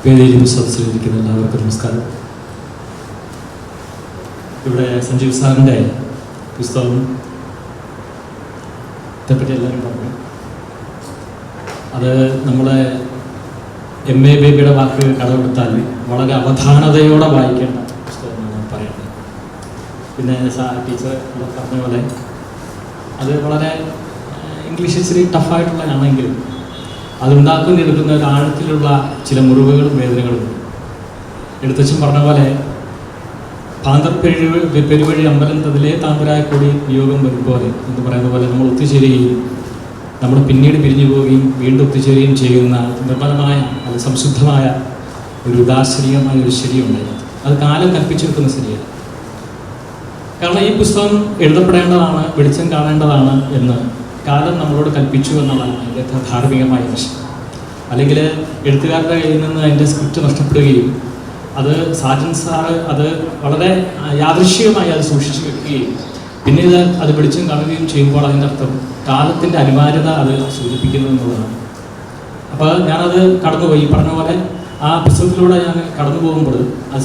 വേദിയിലും സദസ്സിലിരിക്കുന്ന എല്ലാവർക്കും നമസ്കാരം. ഇവിടെ സഞ്ജീവ് സാറിൻ്റെ പുസ്തകത്തെപ്പറ്റി എല്ലാവരും പറഞ്ഞു. അത് നമ്മളെ MA ബേബിയുടെ വാക്ക് കടമെടുത്താൽ വളരെ അവധാനതയോടെ വായിക്കേണ്ട പുസ്തകമെന്നാണ് പറയുന്നത്. പിന്നെ ടീച്ചർ പറഞ്ഞ പോലെ അത് വളരെ ഇംഗ്ലീഷ് ഇച്ചിരി ടഫായിട്ടുള്ളതാണെങ്കിലും അതുണ്ടാക്കിയെടുക്കുന്ന ഒരു ആഴത്തിലുള്ള ചില മുറിവുകളും വേദനകളും. എഴുത്തച്ഛൻ പറഞ്ഞ പോലെ പെരുവഴി അമ്പലം തതിലേ താമ്പരായക്കൂടി വിയോഗം വരുമ്പോലെ എന്ന് പറയുന്ന പോലെ നമ്മൾ ഒത്തുചേരുകയും നമ്മൾ പിന്നീട് പിരിഞ്ഞു പോവുകയും വീണ്ടും ഒത്തുചേരുകയും ചെയ്യുന്ന നിർമ്മലമായ അത് സംശുദ്ധമായ ഒരു ഉദാസനീയമായ ഒരു ശരിയുണ്ടായിരുന്നു. അത് കാലം കൽപ്പിച്ചു വെക്കുന്ന ശരിയാണ്. കാരണം ഈ പുസ്തകം എഴുതപ്പെടേണ്ടതാണ്, വെളിച്ചം കാണേണ്ടതാണ് എന്ന് കാലം നമ്മളോട് കൽപ്പിച്ചു എന്നുള്ളതാണ് അതിൻ്റെ ധാർമ്മികമായ വശം. അല്ലെങ്കിൽ എഴുത്തുകാരുടെ കയ്യിൽ നിന്ന് അതിൻ്റെ സ്ക്രിപ്റ്റ് നഷ്ടപ്പെടുകയും അത് സാജൻ സാറ് അത് വളരെ യാദൃശ്ചികമായി അത് സൂക്ഷിച്ചു വെക്കുകയും പിന്നീട് അത് വെളിച്ചം കാണുകയും ചെയ്യുമ്പോൾ അതിൻ്റെ അർത്ഥം കാലത്തിൻ്റെ അനിവാര്യത അത് സൂചിപ്പിക്കുന്നു എന്നുള്ളതാണ്. അപ്പോൾ ഞാനത് കടന്നുപോയി. പറഞ്ഞ പോലെ ആ പുസ്തകത്തിലൂടെ ഞാൻ കടന്നു പോകുമ്പോൾ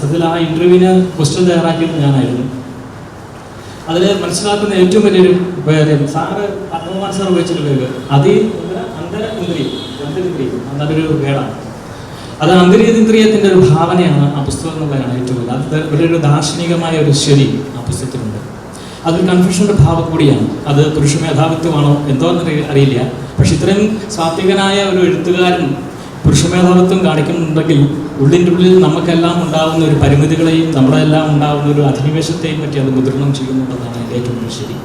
സത്യത്തിൽ ആ ഇൻ്റർവ്യൂവിന് ക്വസ്റ്റ്യൻ തയ്യാറാക്കിയത് ഞാനായിരുന്നു. അതിൽ മനസ്സിലാക്കുന്ന ഏറ്റവും വലിയൊരു കാര്യം സാറ് പത്മകുമാർ സാർ ഉപയോഗിച്ചൊരു പേര് അന്തരേന്ദ്രിയം എന്നൊരു വേടാണ്. അത് അന്തരേന്ദ്രിയത്തിൻ്റെ ഒരു ഭാവനയാണ് ആ പുസ്തകം എന്നുള്ളതാണ് ഏറ്റവും വലിയ. അത് വലിയൊരു ദാർശനികമായ ഒരു ശരി ആ പുസ്തകത്തിലുണ്ട്. അതൊരു കൺഫ്യൂഷൻ്റെ ഭാവം കൂടിയാണ്. അത് പുരുഷ മേധാവിത്വമാണോ എന്തോ അറിയില്ല. പക്ഷെ ഇത്രയും സാത്വികനായ ഒരു എഴുത്തുകാരൻ പുരുഷ മേധാവിത്വം കാണിക്കുന്നുണ്ടെങ്കിൽ ഉള്ളിൻ്റെ ഉള്ളിൽ നമുക്കെല്ലാം ഉണ്ടാകുന്ന ഒരു പരിമിതികളെയും നമ്മുടെ എല്ലാം ഉണ്ടാകുന്ന ഒരു അധിനിവേശത്തെയും പറ്റി അത് മുദ്രണം ചെയ്യുന്നുണ്ടെന്നാണ് അതിൻ്റെ ഏറ്റവും വലിയ ശരി.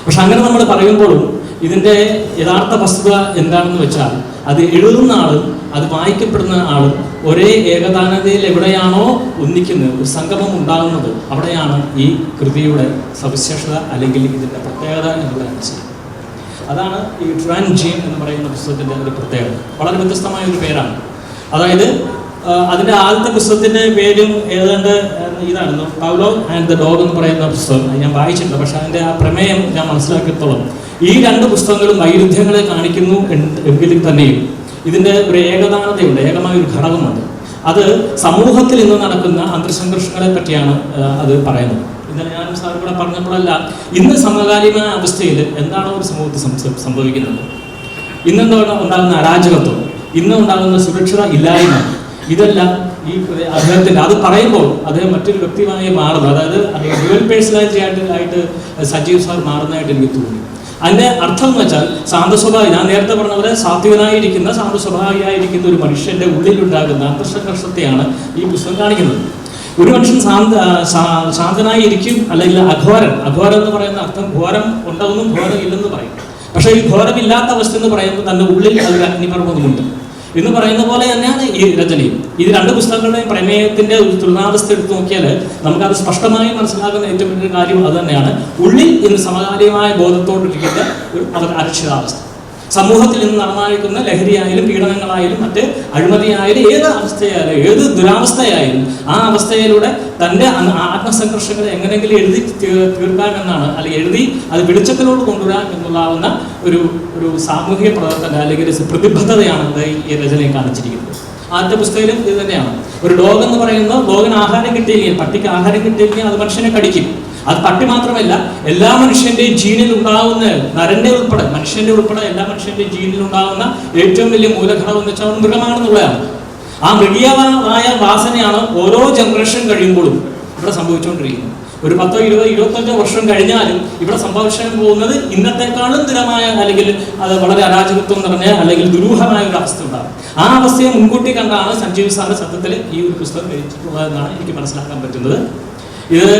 പക്ഷെ അങ്ങനെ നമ്മൾ പറയുമ്പോഴും ഇതിൻ്റെ യഥാർത്ഥ വസ്തുത എന്താണെന്ന് വെച്ചാൽ അത് എഴുതുന്ന ആളും അത് വായിക്കപ്പെടുന്ന ആളും ഒരേ ഏകദാനതയിൽ എവിടെയാണോ ഒന്നിക്കുന്നത്, ഒരു സംഗമം ഉണ്ടാകുന്നത്, അവിടെയാണ് ഈ കൃതിയുടെ സവിശേഷത അല്ലെങ്കിൽ ഇതിൻ്റെ പ്രത്യേകത എന്നുള്ളതാണ് ശരി. അതാണ് ഈ ട്രാൻജീൻ എന്ന് പറയുന്ന പുസ്തകത്തിൻ്റെ ഒരു പ്രത്യേകത. വളരെ വ്യത്യസ്തമായ ഒരു പേരാണ്. അതായത് അതിൻ്റെ ആദ്യത്തെ പുസ്തകത്തിൻ്റെ പേരും ഏതാണ്ട് ഇതായിരുന്നു, പൗലോ ആൻഡ് ദ ഡോഗ് എന്ന് പറയുന്ന പുസ്തകം. ഞാൻ വായിച്ചിട്ടുണ്ട്. പക്ഷെ അതിൻ്റെ ആ പ്രമേയം ഞാൻ മനസ്സിലാക്കിയത്തോളം ഈ രണ്ട് പുസ്തകങ്ങളും വൈരുദ്ധ്യങ്ങളെ കാണിക്കുന്നു എങ്കിലും തന്നെയും ഇതിൻ്റെ ഒരു ഏകദാനതയുണ്ട്, ഏകമായ ഒരു ഘടകമുണ്ട്. അത് സമൂഹത്തിൽ ഇന്ന് നടക്കുന്ന അന്തർസംഘർഷങ്ങളെ പറ്റിയാണ് അത് പറയുന്നത്. ഇന്നലെ ഞാനും സാറും കൂടെ പറഞ്ഞപ്പോഴല്ല, ഇന്ന് സമകാലീന അവസ്ഥയിൽ എന്താണോ ഒരു സമൂഹത്തിൽ സംഭവിക്കുന്നത്, ഇന്നെന്താണ് ഉണ്ടാകുന്ന അരാജകത്വം, ഇന്ന് ഉണ്ടാകുന്ന സുരക്ഷിത ഇല്ലായ്മ, ഇതെല്ലാം ഈ അദ്ദേഹത്തിൻ്റെ അത് പറയുമ്പോൾ അദ്ദേഹം മറ്റൊരു വ്യക്തിമായി മാറുന്നു. അതായത് ഡ്യുവൽ പേഴ്സണാലിറ്റി ആയിട്ട് സജീവ് സാർ മാറുന്നതായിട്ട് എനിക്ക് തോന്നി. അതിൻ്റെ അർത്ഥം എന്ന് വെച്ചാൽ ശാന്തസ്വഭാവി, ഞാൻ നേരത്തെ പറഞ്ഞ പോലെ സാത്വികനായിരിക്കുന്ന ശാന്തസ്വഭാവിയായിരിക്കുന്ന ഒരു മനുഷ്യൻ്റെ ഉള്ളിലുണ്ടാകുന്ന അന്തർസംഘർഷത്തെയാണ് ഈ പുസ്തകം കാണിക്കുന്നത്. ഒരു മനുഷ്യൻ ശാന്തനായി ഇരിക്കും, അല്ലെങ്കിൽ അഘോരൻ എന്ന് പറയുന്ന അർത്ഥം ഘോരം ഉണ്ടെന്നും ഘോരം ഇല്ലെന്ന് പറയും. പക്ഷേ ഈ ഘോരമില്ലാത്ത അവസ്ഥ എന്ന് പറയുമ്പോൾ തൻ്റെ ഉള്ളിൽ അതൊരു അഗ്നിപർവ്വതമുണ്ട് എന്ന് പറയുന്ന പോലെ തന്നെയാണ് ഈ രചനയും. ഇത് രണ്ട് പുസ്തകങ്ങളുടെയും പ്രമേയത്തിൻ്റെ ഒരു തുലനാവസ്ഥ എടുത്ത് നോക്കിയാൽ നമുക്കത് സ്പഷ്ടമായി മനസ്സിലാക്കുന്ന ഏറ്റവും വലിയ കാര്യം അത് തന്നെയാണ്. ഉള്ളിൽ ഇന്ന് സമകാലികമായ ബോധത്തോടിരിക്കുന്ന ഒരു അരക്ഷിതാവസ്ഥ, സമൂഹത്തിൽ ഇന്ന് നടന്നായിരിക്കുന്ന ലഹരിയായാലും പീഡനങ്ങളായാലും മറ്റ് അഴിമതിയായാലും ഏത് അവസ്ഥയായാലും ഏത് ദുരാവസ്ഥയായാലും ആ അവസ്ഥയിലൂടെ തൻ്റെ ആത്മസംഘർഷങ്ങളെ എങ്ങനെയെങ്കിലും എഴുതി തീർക്കാമെന്നാണ്, അല്ലെങ്കിൽ എഴുതി അത് വെളിച്ചത്തിലോട് കൊണ്ടുവരാൻ എന്നുള്ളാവുന്ന ഒരു സാമൂഹിക പ്രവർത്തനം അല്ലെങ്കിൽ പ്രതിബദ്ധതയാണ് ഈ രചനയെ കാണിച്ചിരിക്കുന്നത്. ആദ്യത്തെ പുസ്തകത്തിലും ഇത് തന്നെയാണ്. ഒരു ഡോഗ് എന്ന് പറയുന്നത് ഡോഗിന് ആഹാരം കിട്ടിയില്ലെങ്കിൽ, പട്ടിക്ക് ആഹാരം കിട്ടിയില്ലെങ്കിൽ അത് മനുഷ്യനെ കടിക്കും. അത് പട്ടി മാത്രമല്ല, എല്ലാ മനുഷ്യൻ്റെയും ജീനിൽ ഉണ്ടാകുന്ന നരൻ്റെ ഉൾപ്പെടെ മനുഷ്യൻ്റെ ഉൾപ്പെടെ എല്ലാ മനുഷ്യൻ്റെയും ജീനിൽ ഉണ്ടാകുന്ന ഏറ്റവും വലിയ മൂലഘടകം എന്ന് വെച്ചാൽ മൃഗമാണെന്നുള്ളതാണ്. ആ മൃഗീയമായ വാസനയാണ് ഓരോ ജനറേഷൻ കഴിയുമ്പോഴും ഇവിടെ സംഭവിച്ചുകൊണ്ടിരിക്കുന്നത്. ഒരു 10, 20, 25 വർഷം കഴിഞ്ഞാലും ഇവിടെ സംഭവിക്കാൻ പോകുന്നത് ഇന്നത്തെക്കാളും ദുരമായ അല്ലെങ്കിൽ അത് വളരെ അരാജകത്വം നിറഞ്ഞ അല്ലെങ്കിൽ ദുരൂഹമായ ഒരു അവസ്ഥ ഉണ്ടാകും. ആ അവസ്ഥയെ മുൻകൂട്ടി കണ്ടാണ് സഞ്ജീവ് സാറിന്റെ സത്യത്തിൽ ഈ ഒരു പുസ്തകം രചിച്ചിട്ടുള്ളതെന്നാണ് എനിക്ക് മനസ്സിലാക്കാൻ പറ്റുന്നത്. ഇത്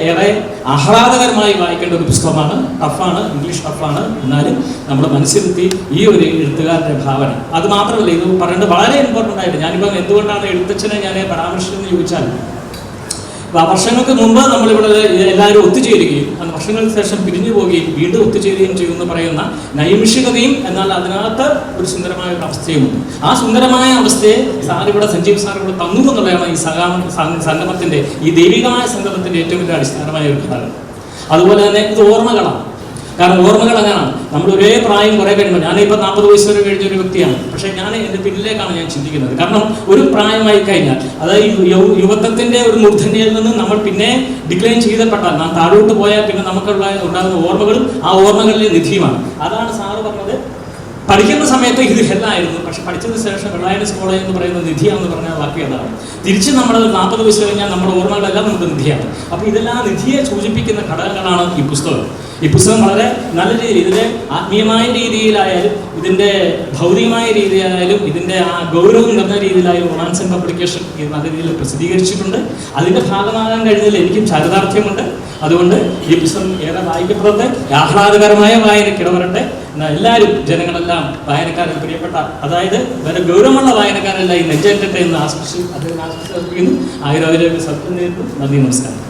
ഏറെ ആഹ്ലാദകരമായി വായിക്കേണ്ട ഒരു പുസ്തകമാണ്. ടഫാണ്, ഇംഗ്ലീഷ് ടഫാണ്. എന്നാലും നമ്മൾ മനസ്സിലെത്തി ഈ ഒരു എഴുത്തുകാരൻ്റെ ഭാവന. അത് മാത്രമല്ല, ഇത് പറയേണ്ടത് വളരെ ഇമ്പോർട്ടൻ്റ് ആയിട്ട് ഞാനിപ്പം എന്തുകൊണ്ടാണ് എഴുത്തച്ഛനെ ഞാൻ പരാമർശിച്ചതെന്ന് ചോദിച്ചാൽ, വർഷങ്ങൾക്ക് മുമ്പ് നമ്മളിവിടെ എല്ലാവരും ഒത്തുചേരുകയും വർഷങ്ങൾക്ക് ശേഷം പിരിഞ്ഞു പോവുകയും വീണ്ടും ഒത്തുചേരുകയും ചെയ്യുമെന്ന് പറയുന്ന നൈമിഷികതയും എന്നാൽ അതിനകത്ത് ഒരു സുന്ദരമായ ഒരു അവസ്ഥയുമുണ്ട്. ആ സുന്ദരമായ അവസ്ഥയെ സഞ്ജീവ് സാർ ഇവിടെ തന്നു എന്നുള്ളതാണ് ഈ സംഗമത്തിൻ്റെ, ഈ ദൈവികമായ സംഗമത്തിൻ്റെ ഏറ്റവും വലിയ അടിസ്ഥാനമായ ഒരു ഘടകം. അതുപോലെ തന്നെ ഇത് ഓർമ്മകളാണ്. കാരണം ഓർമ്മകൾ അങ്ങനെയാണ്. നമ്മൾ ഒരേ പ്രായം കുറേ കഴിയുമ്പോൾ, ഞാനിപ്പോൾ 40 വയസ്സ് വരെ കഴിഞ്ഞ ഒരു വ്യക്തിയാണ്, പക്ഷേ ഞാൻ എൻ്റെ പിന്നിലേക്കാണ് ഞാൻ ചിന്തിക്കുന്നത്. കാരണം ഒരു പ്രായമായി കഴിഞ്ഞാൽ, അതായത് യുവത്വത്തിൻ്റെ ഒരു മൂർധന്യയിൽ നിന്ന് നമ്മൾ പിന്നെ ഡിക്ലൈൻ ചെയ്തപ്പെട്ടാൽ, നാം താഴോട്ട് പോയാൽ പിന്നെ ഉണ്ടാകുന്ന ഓർമ്മകളും ആ ഓർമ്മകളിലെ നിധിയുമാണ്. അതാണ് സാറ് പറഞ്ഞത്. പഠിക്കുന്ന സമയത്ത് ഇത് ഹെല്ലായിരുന്നു, പക്ഷെ പഠിച്ചതിന് ശേഷം റിലയൻസ് കോളേജ് എന്ന് പറയുന്ന നിധിയാണെന്ന് പറഞ്ഞാൽ വാക്ക് അതാണ്. തിരിച്ച് നമ്മൾ 40 വയസ്സ് കഴിഞ്ഞാൽ നമ്മുടെ ഓർമ്മകളെല്ലാം നമുക്ക് നിധിയാണ്. അപ്പോൾ ഇതെല്ലാം നിധിയെ സൂചിപ്പിക്കുന്ന ഘടകങ്ങളാണ് ഈ പുസ്തകം. ഈ പുസ്തകം വളരെ നല്ല രീതിയിൽ, ഇതിൻ്റെ ആത്മീയമായ രീതിയിലായാലും ഇതിൻ്റെ ഭൗതികമായ രീതിയിലായാലും ഇതിൻ്റെ ആ ഗൗരവം നിറഞ്ഞ രീതിയിലായാലും റൊമാൻസ് ആൻഡ് പബ്ലിക്കേഷൻ നല്ല രീതിയിൽ പ്രസിദ്ധീകരിച്ചിട്ടുണ്ട്. അതിൻ്റെ ഭാഗമാകാൻ കഴിഞ്ഞതിൽ എനിക്കും ചാരിതാർത്ഥ്യമുണ്ട്. അതുകൊണ്ട് ഈ പുസ്തകം ഏറെ വായിക്കപ്പെടട്ടെ, ആഹ്ലാദകരമായ വായനയ്ക്കിടവരട്ടെ. എല്ലാവരും, ജനങ്ങളെല്ലാം, വായനക്കാരൻ പ്രിയപ്പെട്ട, അതായത് വളരെ ഗൗരവമുള്ള വായനക്കാരെല്ലാം ഈ നെഞ്ചേറ്റട്ടെ എന്ന് ആശംസിക്കുന്നു. ആയിരം സത്യം നേരിടുന്നു. നന്ദി, നമസ്കാരം.